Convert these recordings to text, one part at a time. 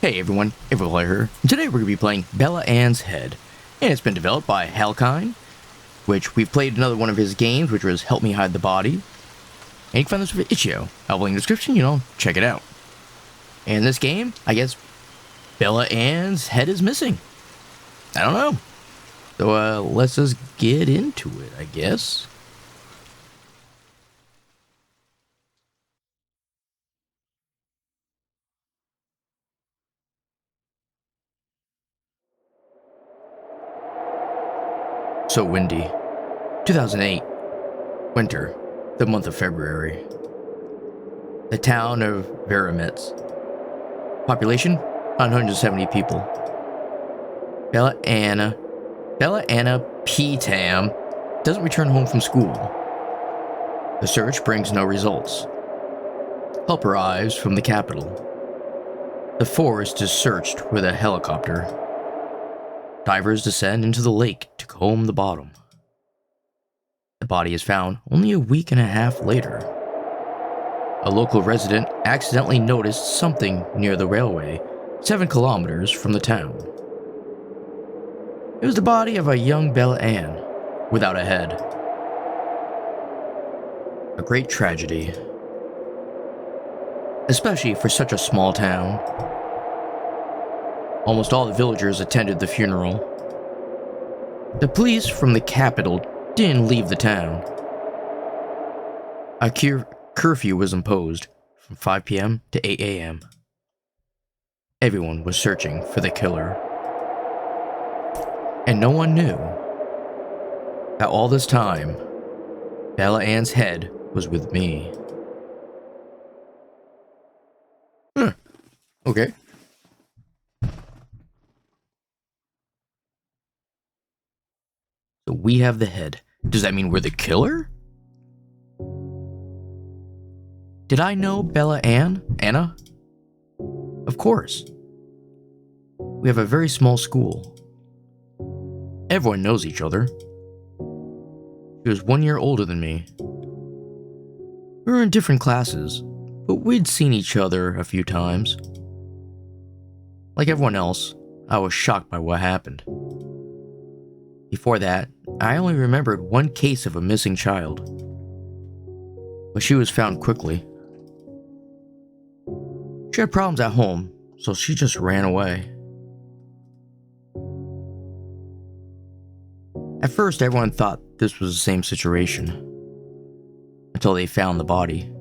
Hey everyone, Everplayer here. Today we're going to be playing Bella Ann's Head, and it's been developed by Halkind, which we've played another one of his games, which was Help Me Hide the Body. And you can find this with Itch.io. I'll link in the description, check it out. And this game, I guess Bella Ann's head is missing. I don't know. So let's just get into it, I guess. So windy. 2008. Winter. The month of February. The town of Ren'Py. Population? 170 people. Bella Anna P. Tam doesn't return home from school. The search brings no results. Help arrives from the capital. The forest is searched with a helicopter. Divers descend into the lake to comb the bottom. The body is found only a week and a half later. A local resident accidentally noticed something near the railway, 7 kilometers from the town. It was the body of a young Bella Ann, without a head. A great tragedy, especially for such a small town. Almost all the villagers attended the funeral. The police from the capital didn't leave the town. A curfew was imposed from 5 p.m. to 8 a.m. Everyone was searching for the killer. And no one knew that all this time, Bella Ann's head was with me. Okay. So we have the head. Does that mean we're the killer? Did I know Bella Anna? Of course. We have a very small school. Everyone knows each other. She was 1 year older than me. We were in different classes, but we'd seen each other a few times. Like everyone else, I was shocked by what happened. Before that, I only remembered one case of a missing child. But she was found quickly. She had problems at home, so she just ran away. At first, everyone thought this was the same situation, until they found the body.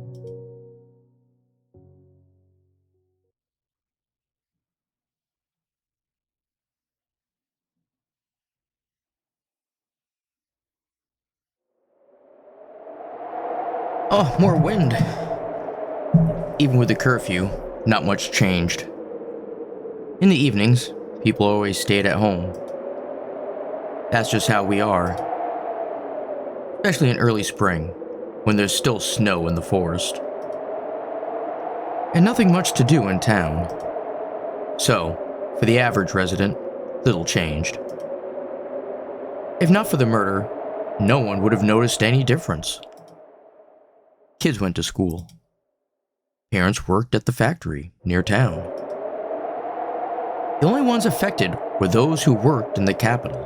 Oh, more wind. Even with the curfew, not much changed. In the evenings, people always stayed at home. That's just how we are. Especially in early spring, when there's still snow in the forest. And nothing much to do in town. So, for the average resident, little changed. If not for the murder, no one would have noticed any difference. Kids went to school. Parents worked at the factory near town. The only ones affected were those who worked in the capital.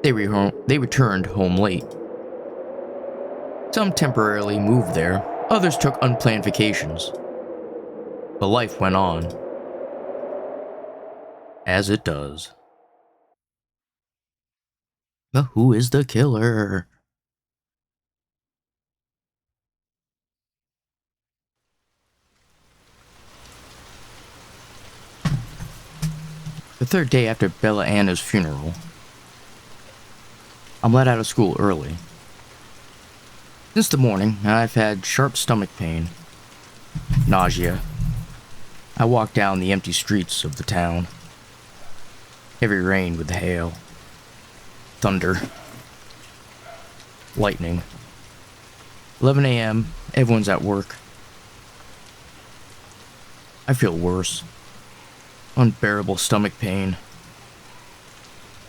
They returned home late. Some temporarily moved there, others took unplanned vacations. But life went on. As it does. But who is the killer? The third day after Bella Anna's funeral, I'm let out of school early. Since the morning, I've had sharp stomach pain, nausea. I walk down the empty streets of the town. Heavy rain with hail, thunder, lightning. 11 a.m., everyone's at work. I feel worse. Unbearable stomach pain.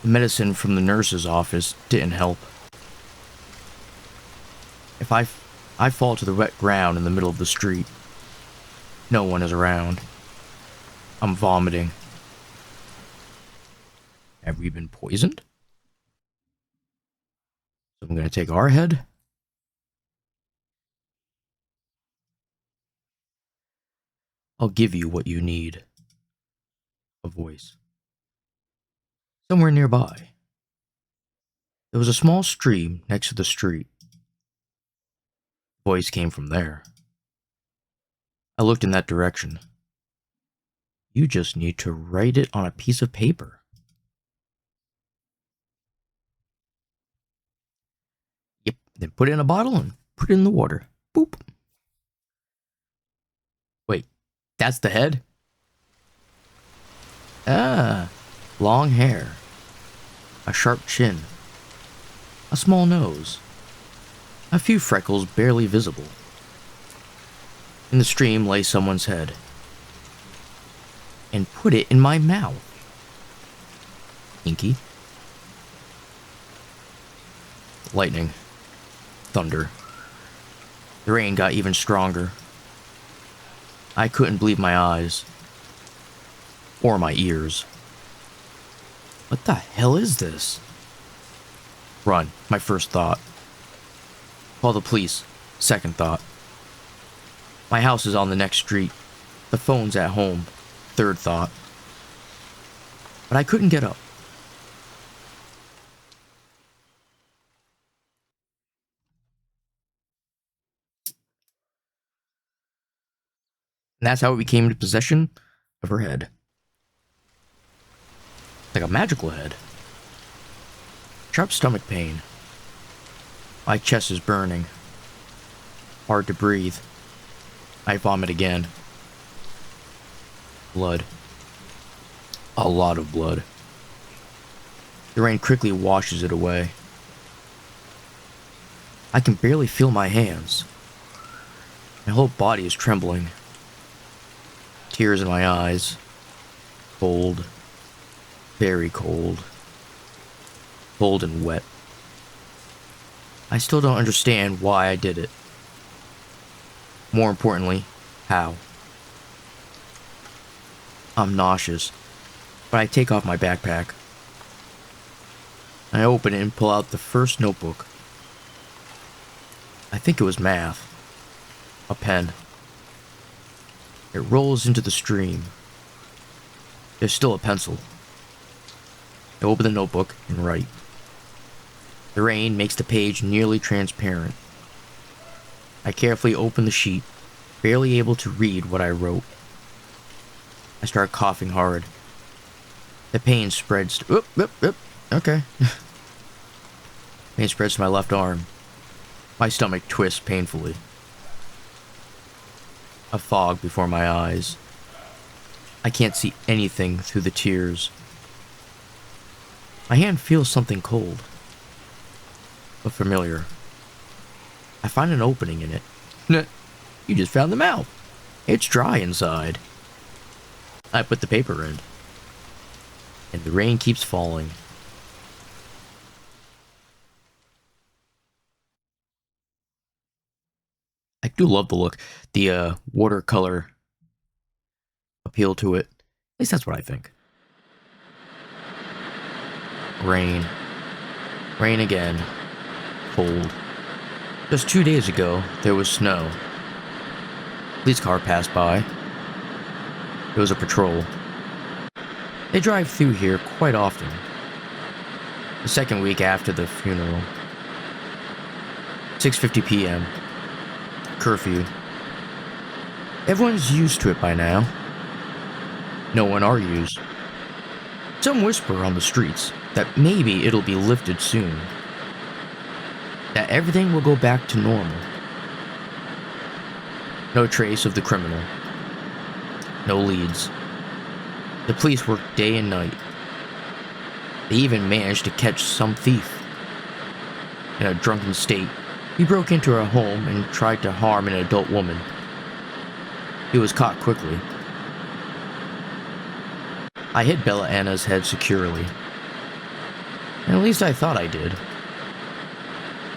The medicine from the nurse's office didn't help. If I fall to the wet ground in the middle of the street, No one is around. I'm vomiting. Have we been poisoned? So I'm gonna take our head. I'll give you what you need. A voice. Somewhere nearby. There was a small stream next to the street. Voice came from there. I looked in that direction. You just need to write it on a piece of paper. Yep, then put it in a bottle and put it in the water. Boop. Wait, that's the head? Ah, long hair. A sharp chin. A small nose. A few freckles barely visible. In the stream lay someone's head. And put it in my mouth. Inky. Lightning. Thunder. The rain got even stronger. I couldn't believe my eyes. Or my ears. What the hell is this? Run, my first thought. Call the police, second thought. My house is on the next street. The phone's at home, third thought. But I couldn't get up. And that's how it became into possession of her head. Like a magical head. Sharp stomach pain. My chest is burning. Hard to breathe. I vomit again. Blood. A lot of blood. The rain quickly washes it away. I can barely feel my hands. My whole body is trembling. Tears in my eyes. Cold. Very cold. Cold and wet. I still don't understand why I did it. More importantly, how. I'm nauseous, but I take off my backpack. I open it and pull out the first notebook. I think it was math. A pen. It rolls into the stream. There's still a pencil. I open the notebook and write. The rain makes the page nearly transparent. I carefully open the sheet, barely able to read what I wrote. I start coughing hard. The pain spreads. Okay. Pain spreads to my left arm. My stomach twists painfully. A fog before my eyes. I can't see anything through the tears. My hand feels something cold, but familiar. I find an opening in it. You just found the mouth. It's dry inside. I put the paper in, and the rain keeps falling. I do love the look. The watercolor appeal to it. At least that's what I think. Rain. Rain again. Cold. Just 2 days ago, there was snow. Police car passed by. It was a patrol. They drive through here quite often. The second week after the funeral. 6:50 p.m. Curfew. Everyone's used to it by now. No one argues. Some whisper on the streets that maybe it'll be lifted soon. That everything will go back to normal. No trace of the criminal. No leads. The police work day and night. They even managed to catch some thief. In a drunken state, he broke into her home and tried to harm an adult woman. He was caught quickly. I hid Bella Anna's head securely. And at least I thought I did.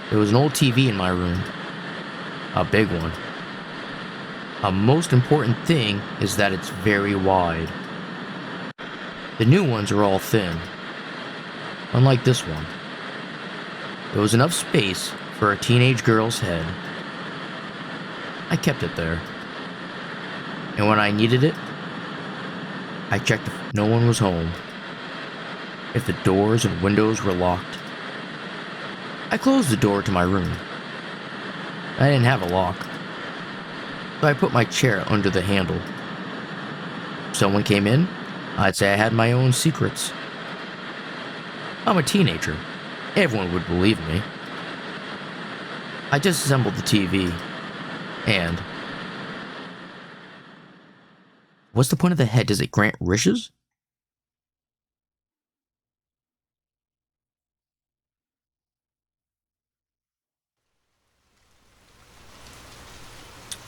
There was an old TV in my room. A big one. A most important thing is that it's very wide. The new ones are all thin, unlike this one. There was enough space for a teenage girl's head. I kept it there. And when I needed it, I checked if no one was home, if the doors and windows were locked. I closed the door to my room. I didn't have a lock, so I put my chair under the handle. If someone came in, I'd say I had my own secrets. I'm a teenager. Everyone would believe me. I disassembled the TV, and... what's the point of the head? Does it grant wishes?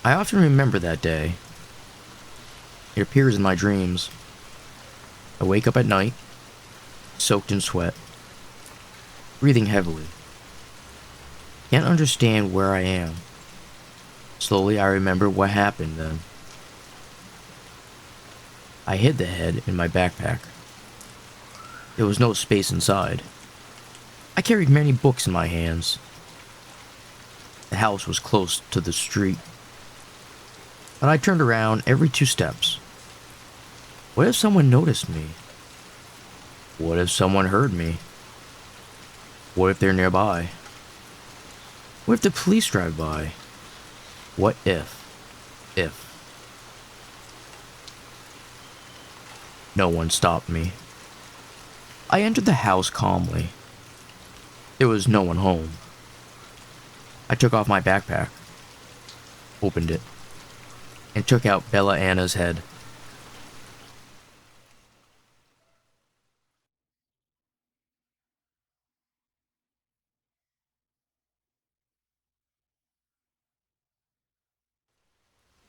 I often remember that day. It appears in my dreams. I wake up at night, soaked in sweat, breathing heavily. Can't understand where I am. Slowly I remember what happened then. I hid the head in my backpack. There was no space inside. I carried many books in my hands. The house was close to the street, but I turned around every 2 steps. What if someone noticed me? What if someone heard me? What if they're nearby? What if the police drive by? What if? No one stopped me. I entered the house calmly. There was no one home. I took off my backpack, opened it, and took out Bella Anna's head.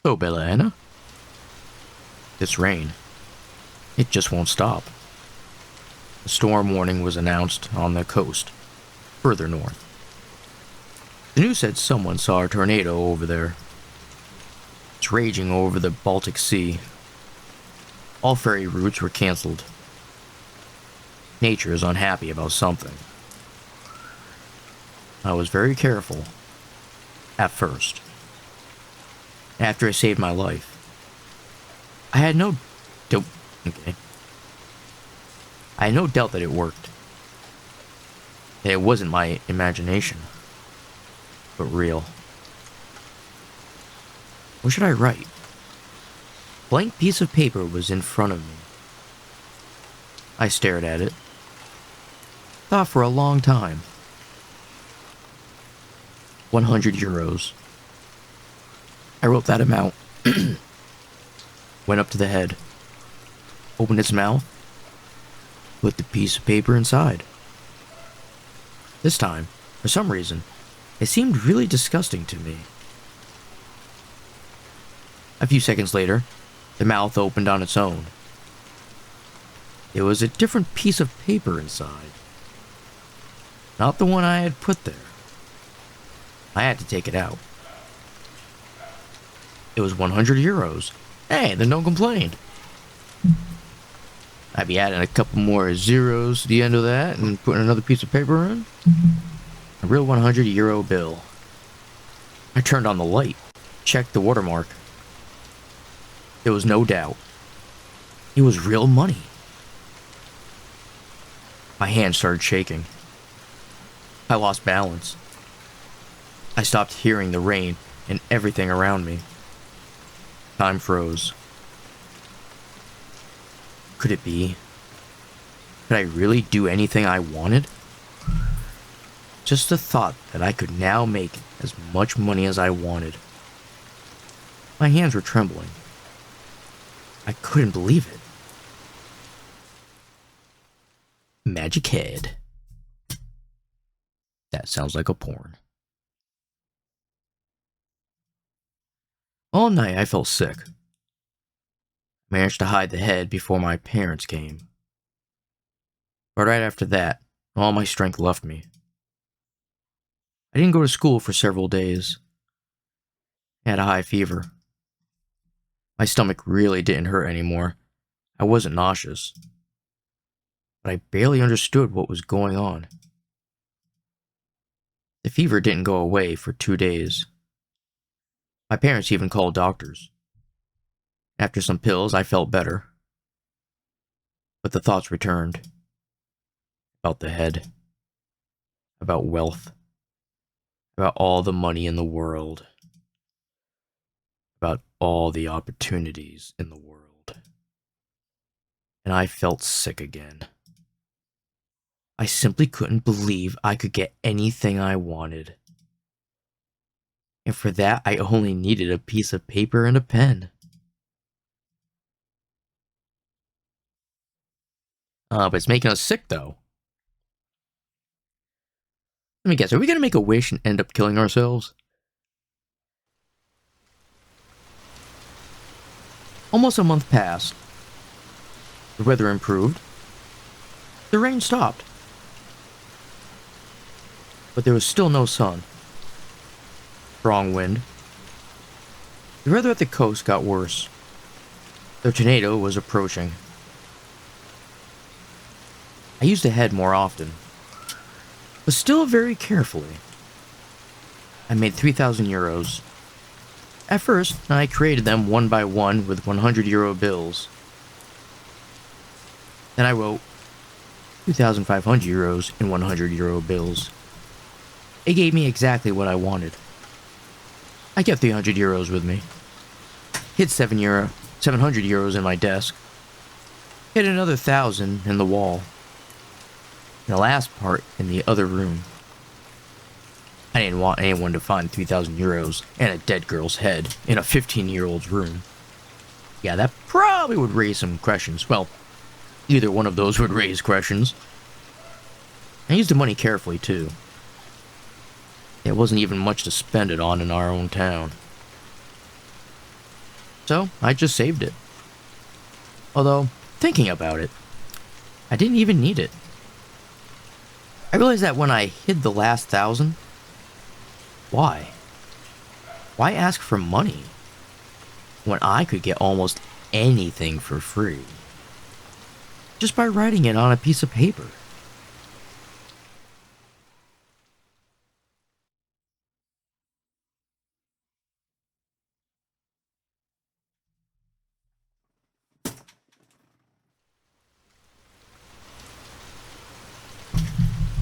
So, Bella Anna? This rain, it just won't stop. A storm warning was announced on the coast, further north. The news said someone saw a tornado over there. It's raging over the Baltic Sea. All ferry routes were canceled. Nature is unhappy about something. I was very careful. At first. After it saved my life. I had no doubt that it worked. That it wasn't my imagination, but real. What should I write? A blank piece of paper was in front of me. I stared at it. Thought for a long time. 100 euros. I wrote that amount. Went up to the head. Opened its mouth. Put the piece of paper inside. This time, for some reason, it seemed really disgusting to me. A few seconds later, the mouth opened on its own. There was a different piece of paper inside. Not the one I had put there. I had to take it out. It was 100 euros. Hey, then don't complain. I'd be adding a couple more zeros to the end of that and putting another piece of paper in. A real 100 euro bill. I turned on the light, checked the watermark. There was no doubt. It was real money. My hand started shaking. I lost balance. I stopped hearing the rain and everything around me. Time froze. Could it be? Could I really do anything I wanted? Just the thought that I could now make as much money as I wanted. My hands were trembling. I couldn't believe it. Magic head. That sounds like a porn. All night I felt sick. Managed to hide the head before my parents came. But right after that, all my strength left me. I didn't go to school for several days. I had a high fever. My stomach really didn't hurt anymore. I wasn't nauseous, but I barely understood what was going on. The fever didn't go away for 2 days. My parents even called doctors. After some pills, I felt better. But the thoughts returned. About the head. About wealth. About all the money in the world. About all the opportunities in the world. And I felt sick again. I simply couldn't believe I could get anything I wanted. And for that, I only needed a piece of paper and a pen. But it's making us sick, though. Let me guess, are we gonna make a wish and end up killing ourselves? Almost a month passed. The weather improved. The rain stopped. But there was still no sun. Strong wind. The weather at the coast got worse. The tornado was approaching. I used to head more often, but still very carefully. I made 3,000 euros. At first, I created them one by one with 100 euro bills. Then I wrote 2,500 euros in 100 euro bills. It gave me exactly what I wanted. I kept 300 euros with me. Hid 700 euros in my desk. Hid another 1,000 in the wall. And the last part in the other room. I didn't want anyone to find 3,000 euros and a dead girl's head in a 15-year-old's room. Yeah, that probably would raise some questions. Well, either one of those would raise questions. I used the money carefully, too. There wasn't even much to spend it on in our own town. So, I just saved it. Although, thinking about it, I didn't even need it. I realized that when I hid the last 1,000, why? Why ask for money when I could get almost anything for free just by writing it on a piece of paper?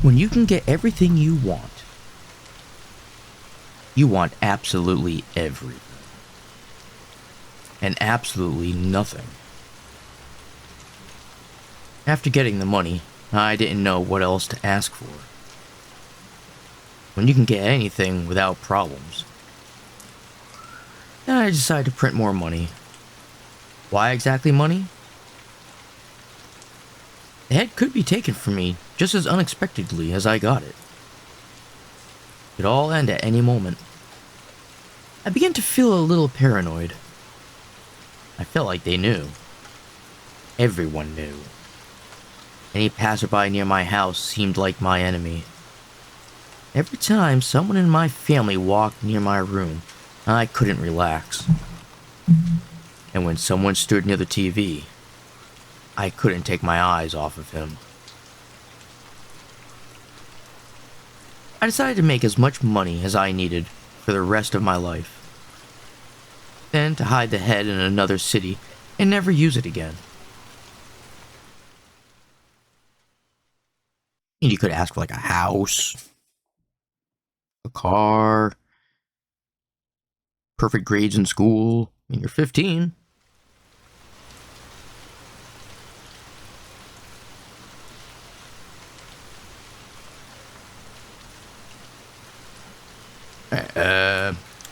When you can get everything you want absolutely everything. And absolutely nothing. After getting the money, I didn't know what else to ask for. When you can get anything without problems, then I decided to print more money. Why exactly money? The head could be taken from me just as unexpectedly as I got it. It could all end at any moment. I began to feel a little paranoid. I felt like they knew. Everyone knew. Any passerby near my house seemed like my enemy. Every time someone in my family walked near my room, I couldn't relax. And when someone stood near the TV, I couldn't take my eyes off of him. I decided to make as much money as I needed for the rest of my life. Then to hide the head in another city and never use it again. And you could ask for like a house, a car, perfect grades in school. I mean, you're 15.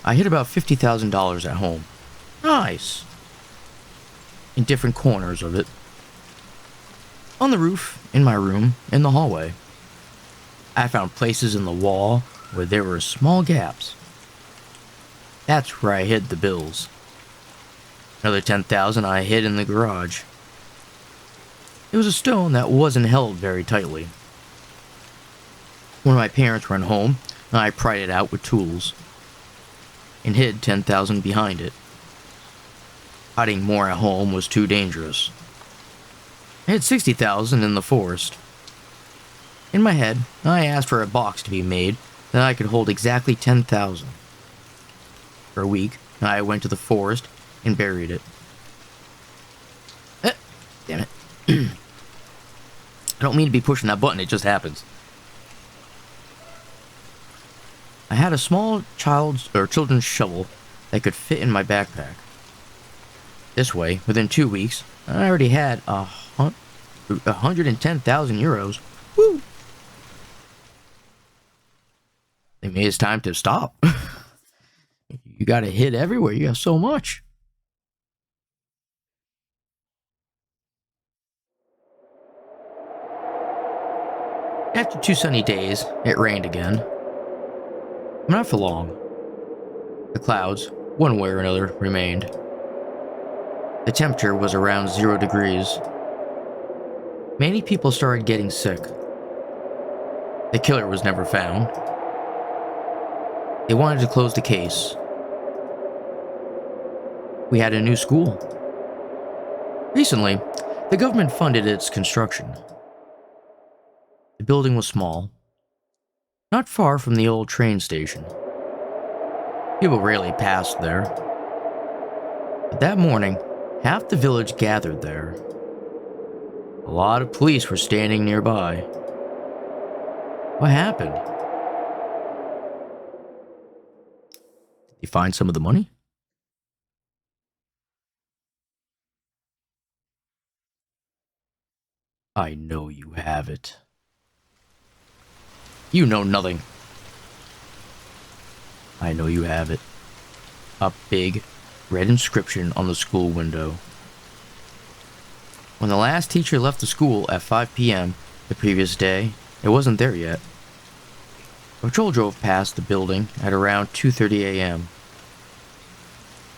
I hid about $50,000 at home. Nice. In different corners of it. On the roof, in my room, in the hallway. I found places in the wall where there were small gaps. That's where I hid the bills. Another 10,000 I hid in the garage. It was a stone that wasn't held very tightly. When my parents weren't home, I pried it out with tools and hid 10,000 behind it. Hiding more at home was too dangerous. I had 60,000 in the forest. In my head, I asked for a box to be made that I could hold exactly 10,000. For a week, I went to the forest and buried it. Damn it. I don't mean to be pushing that button, it just happens. I had a small children's shovel that could fit in my backpack. This way, within 2 weeks, I already had 110,000 euros. Woo! Maybe it's time to stop. You gotta hit everywhere, you have so much. After 2 sunny days, it rained again. But not for long. The clouds, one way or another, remained. The temperature was around 0 degrees. Many people started getting sick. The killer was never found. They wanted to close the case. We had a new school. Recently, the government funded its construction. The building was small, not far from the old train station. People rarely passed there. But that morning, half the village gathered there. A lot of police were standing nearby. What happened? Did you find some of the money? I know you have it. You know nothing. I know you have it. A big red inscription on the school window. When the last teacher left the school at 5 p.m. the previous day, it wasn't there yet. A patrol drove past the building at around 2:30 a.m.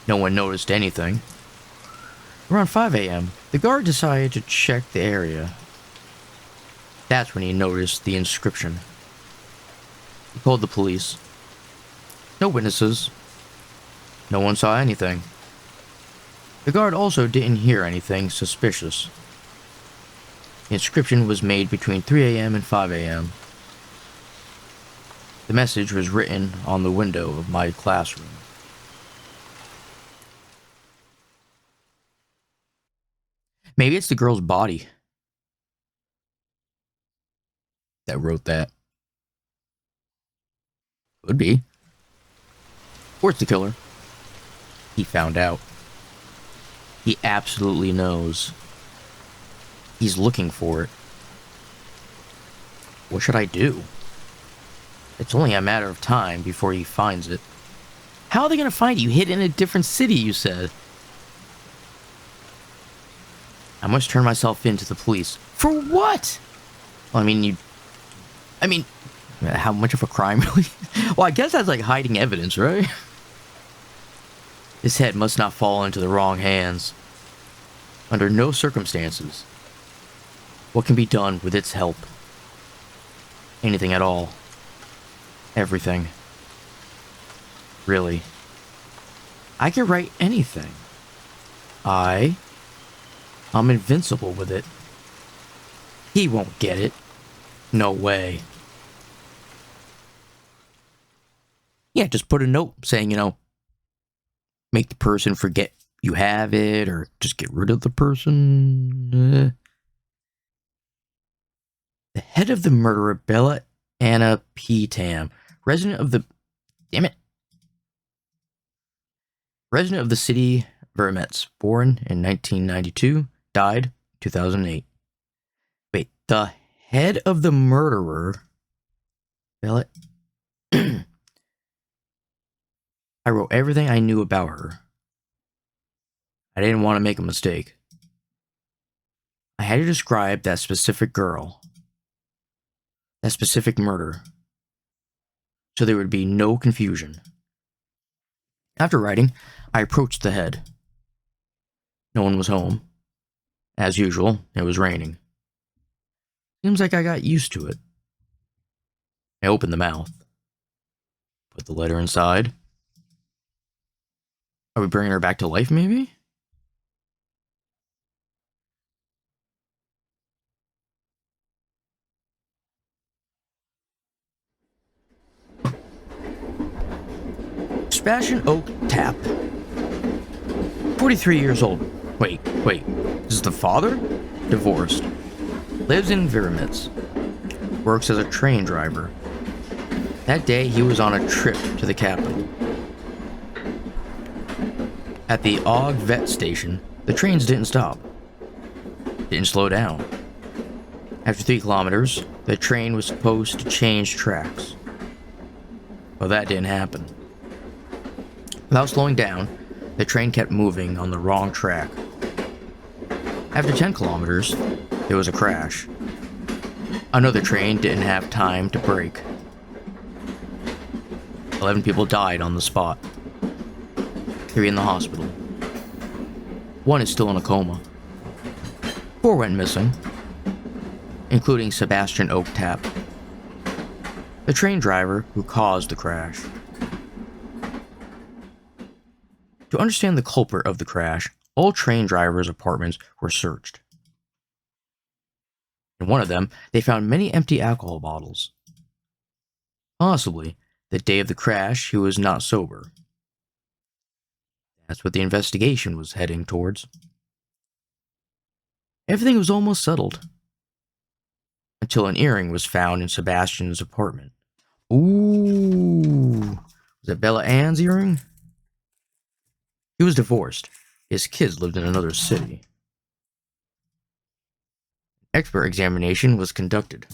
No one noticed anything. Around 5 a.m., the guard decided to check the area. That's when he noticed the inscription. He called the police. No witnesses. No one saw anything. The guard also didn't hear anything suspicious. The inscription was made between 3 a.m. and 5 a.m. The message was written on the window of my classroom. Maybe it's the girl's body that wrote that. Could be. Or it's the killer. He found out. He absolutely knows. He's looking for it. What should I do? It's only a matter of time before he finds it. How are they going to find you? Hid in a different city, you said. I must turn myself in to the police. For what? Well, how much of a crime really? Well, I guess that's like hiding evidence, right? His head must not fall into the wrong hands. Under no circumstances. What can be done with its help? Anything at all. Everything. Really. I can write anything. I'm invincible with it. He won't get it. No way. Yeah, just put a note saying, make the person forget you have it, or just get rid of the person. The head of the murderer, Bella Anna P. Tam, resident of the... Damn it. Resident of the city Vermets, born in 1992, died 2008. Wait, the head of the murderer, Bella... I wrote everything I knew about her. I didn't want to make a mistake. I had to describe that specific girl. That specific murder. So there would be no confusion. After writing, I approached the head. No one was home. As usual, it was raining. Seems like I got used to it. I opened the mouth. Put the letter inside. Are we bringing her back to life, maybe? Sebastian Oak Tap, 43 years old. Wait, this is the father? Divorced. Lives in Viramitz. Works as a train driver. That day, he was on a trip to the capital. At the Og Vet station, the trains didn't stop. Didn't slow down. After 3 kilometers, the train was supposed to change tracks. Well, that didn't happen. Without slowing down, the train kept moving on the wrong track. After 10 kilometers, there was a crash. Another train didn't have time to brake. 11 people died on the spot. 3 in the hospital. 1 is still in a coma. 4 went missing, including Sebastian Oak Tap, the train driver who caused the crash. To understand the culprit of the crash, all train drivers' apartments were searched. In one of them, they found many empty alcohol bottles. Possibly, the day of the crash, he was not sober. That's what the investigation was heading towards. Everything was almost settled. Until an earring was found in Sebastian's apartment. Ooh, was it Bella Ann's earring? He was divorced. His kids lived in another city. Expert examination was conducted.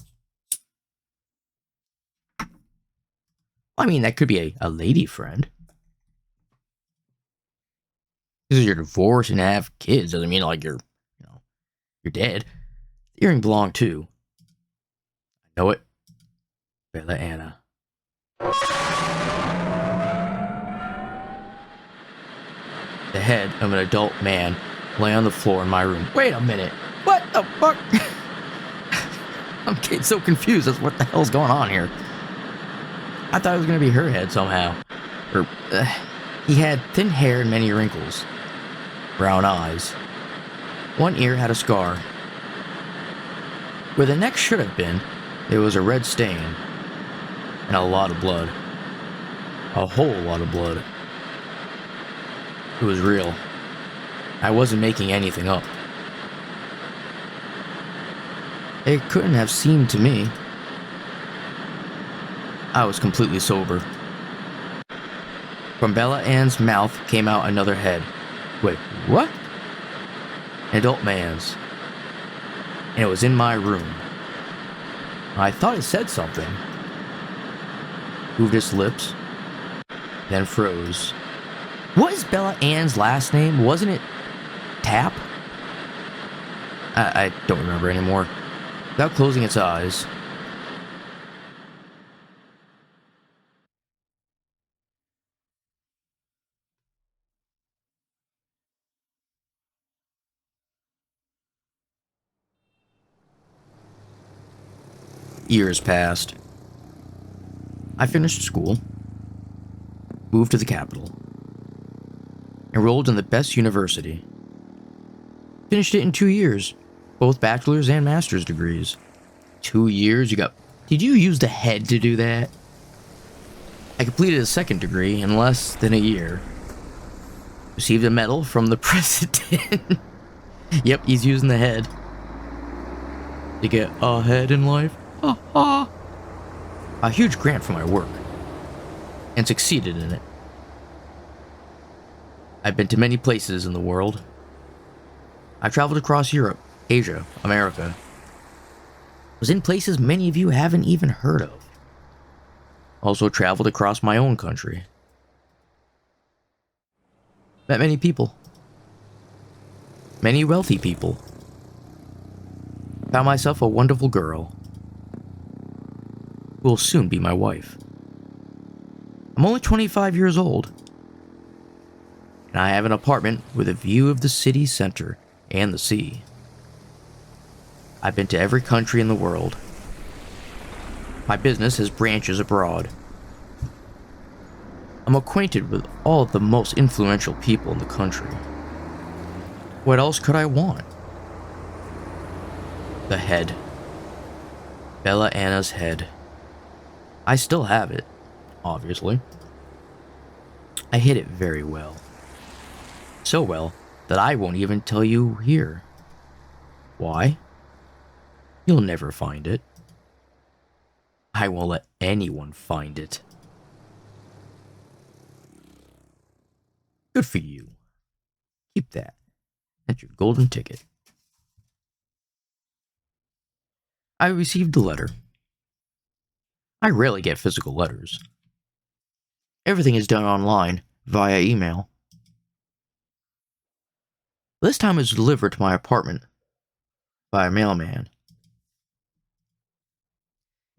I mean, that could be a lady friend. Because you're divorced and have kids doesn't mean like you're dead. The earring belonged to. I know it. Bella Anna. The head of an adult man lay on the floor in my room. Wait a minute. What the fuck? I'm getting so confused as what the hell's going on here. I thought it was going to be her head somehow. He had thin hair and many wrinkles. Brown eyes. One ear had a scar. Where the neck should have been, there was a red stain. And a lot of blood. A whole lot of blood. It was real. I wasn't making anything up. It couldn't have seemed to me. I was completely sober. From Bella Ann's mouth came out another head. Wait, what? An adult man's. And it was in my room. I thought it said something. Moved its lips, then froze. What is Bella Ann's last name? Wasn't it Tap? I don't remember anymore. Without closing its eyes. Years passed. I finished school, moved to the capital, enrolled in the best university. Finished it in 2 years, both bachelor's and master's degrees. 2 years? Did you use the head to do that? I completed a second degree in less than a year. Received a medal from the president. Yep, he's using the head. To get ahead in life. A huge grant for my work. And succeeded in it. I've been to many places in the world. I traveled across Europe, Asia, America. Was in places many of you haven't even heard of. Also traveled across my own country. Met many people. Many wealthy people. Found myself a wonderful girl. Who will soon be my wife. I'm only 25 years old. And I have an apartment with a view of the city center and the sea. I've been to every country in the world. My business has branches abroad. I'm acquainted with all of the most influential people in the country. What else could I want? The head. Bella Anna's head. I still have it, obviously. I hid it very well. So well that I won't even tell you here. Why? You'll never find it. I won't let anyone find it. Good for you. Keep that. That's your golden ticket. I received the letter. I rarely get physical letters. Everything is done online, via email. This time it was delivered to my apartment by a mailman.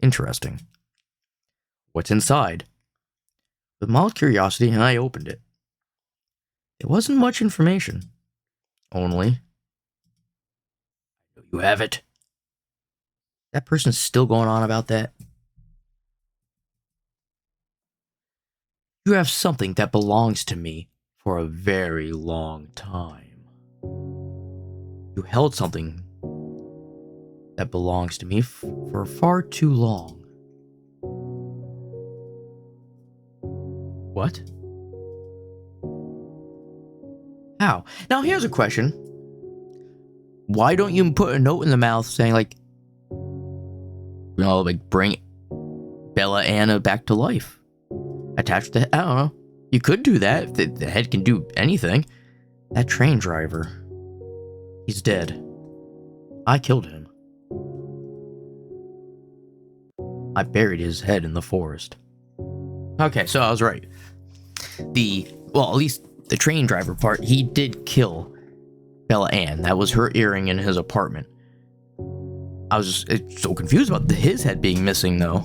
Interesting. What's inside? With mild curiosity, I opened it. There wasn't much information. Only, you have it. That person's still going on about that. You have something that belongs to me for a very long time. You held something that belongs to me for far too long. What? How? Now here's a question. Why don't you put a note in the mouth saying like, bring Bella Anna back to life? Attach the head? I don't know. You could do that. The head can do anything. That train driver. He's dead. I killed him. I buried his head in the forest. Okay, so I was right. At least the train driver part, he did kill Bella Ann. That was her earring in his apartment. I was just so confused about his head being missing, though.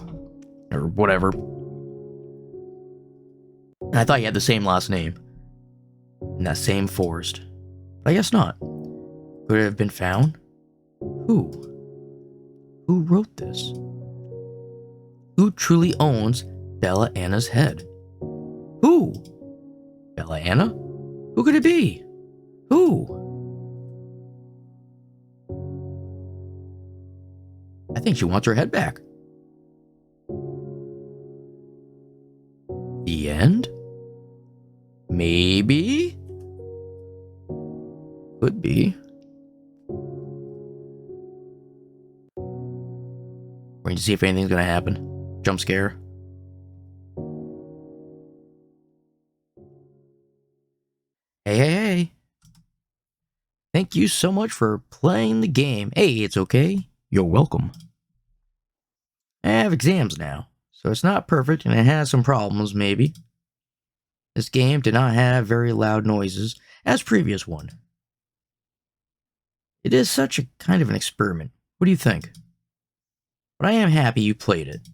Or whatever. And I thought he had the same last name. In that same forest. But I guess not. Could it have been found? Who? Who wrote this? Who truly owns Bella Anna's head? Who? Bella Anna? Who could it be? Who? I think she wants her head back. The end? Maybe? Could be. We're going to see if anything's going to happen. Jump scare. Hey. Thank you so much for playing the game. Hey, it's okay. You're welcome. I have exams now, so it's not perfect and it has some problems, maybe. This game did not have very loud noises as previous one. It is such a kind of an experiment. What do you think? But I am happy you played it.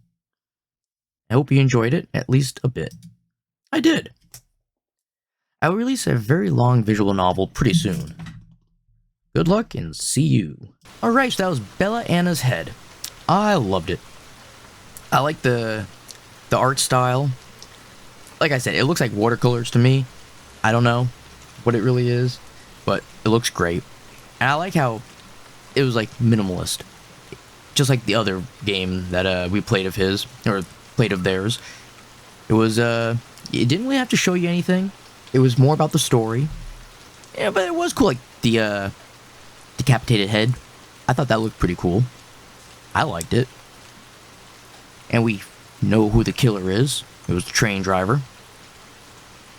I hope you enjoyed it, at least a bit. I did. I will release a very long visual novel pretty soon. Good luck and see you. Alright, so that was Bella Anna's head. I loved it. I like the art style. Like I said, it looks like watercolors to me. I don't know what it really is, but it looks great. And I like how it was like minimalist. Just like the other game that we played of his, or played of theirs. It was, it didn't really have to show you anything. It was more about the story. Yeah, but it was cool, like the decapitated head. I thought that looked pretty cool. I liked it. And we know who the killer is. It was the train driver.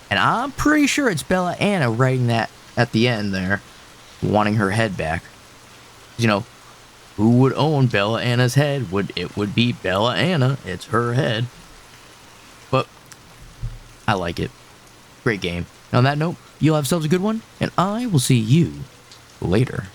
And I'm pretty sure it's Bella Anna writing that at the end there, wanting her head back. You know, who would own Bella Anna's head? It would be Bella Anna. It's her head. But I like it. Great game. And on that note, you'll have yourselves a good one, and I will see you later.